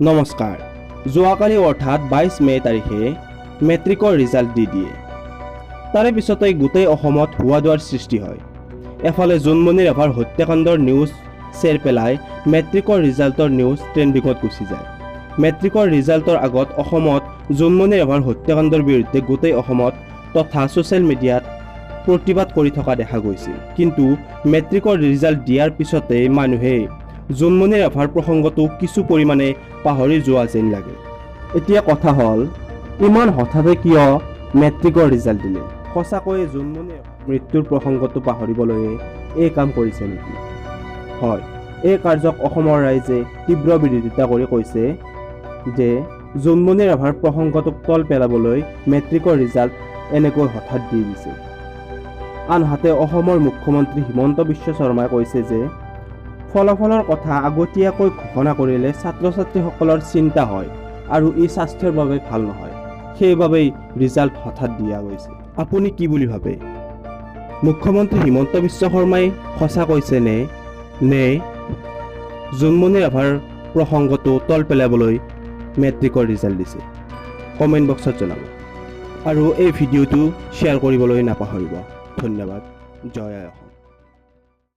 নমস্কাৰ। যোৱাকালি অৰ্থাৎ 22 মে তাৰিখে মেট্ৰিকৰ ৰিজাল্ট দি দিয়ে। তাৰে পিছতে গোটেই অসমত হোৱা দোৱাৰ সৃষ্টি হয়। এফালে জোনমণি ৰাভাৰ হত্যাকাণ্ডৰ নিউজ শ্বেয়াৰ পেলাই মেট্ৰিকৰ ৰিজাল্টৰ নিউজ ট্ৰেণ্ডিঙত গুচি যায়। মেট্ৰিকৰ ৰিজাল্টৰ আগত অসমত জোনমণি ৰাভাৰ হত্যাকাণ্ডৰ বিৰুদ্ধে গোটেই অসমত তথা ছ'চিয়েল মিডিয়াত প্ৰতিবাদ কৰি থকা দেখা গৈছিল। কিন্তু মেট্ৰিকৰ ৰিজাল্ট দিয়াৰ পিছতে মানুহে জোনমণি ৰাভাৰ প্ৰসংগটো কিছু পৰিমাণে পাহৰি যোৱা যেন লাগে। এতিয়া কথা হ'ল, ইমান হঠাতে কিয় মেট্ৰিকৰ ৰিজাল্ট দিলে? সঁচাকৈয়ে জোনমণি মৃত্যুৰ প্ৰসংগটো পাহৰিবলৈ এই কাম কৰিছে নেকি? হয়, এই কাৰ্যক অসমৰ ৰাইজে তীব্ৰ বিৰোধিতা কৰি কৈছে যে জোনমণি ৰাভাৰ প্ৰসংগটোক তল পেলাবলৈ মেট্ৰিকৰ ৰিজাল্ট এনেকৈ হঠাৎ দি দিছে। আনহাতে অসমৰ মুখ্যমন্ত্ৰী হিমন্ত বিশ্ব শৰ্মাই কৈছে যে ফলাফলৰ কথা আগতীয়াকৈ ঘোষণা কৰিলে ছাত্ৰ ছাত্ৰীসকলৰ চিন্তা হয় আৰু ই স্বাস্থ্যৰ বাবে ভাল নহয়। সেইবাবেই ৰিজাল্ট হঠাৎ দিয়া গৈছে। আপুনি কি বুলি ভাবে? মুখ্যমন্ত্ৰী হিমন্ত বিশ্ব শৰ্মাই সঁচা কৈছে নে জোনমণি ৰাভাৰ প্ৰসংগটো তল পেলাবলৈ মেট্ৰিকৰ ৰিজাল্ট দিছে? কমেণ্ট বক্সত জনাব আৰু এই ভিডিঅ'টো শ্বেয়াৰ কৰিবলৈ নাপাহৰিব। ধন্যবাদ। জয় আই অসম।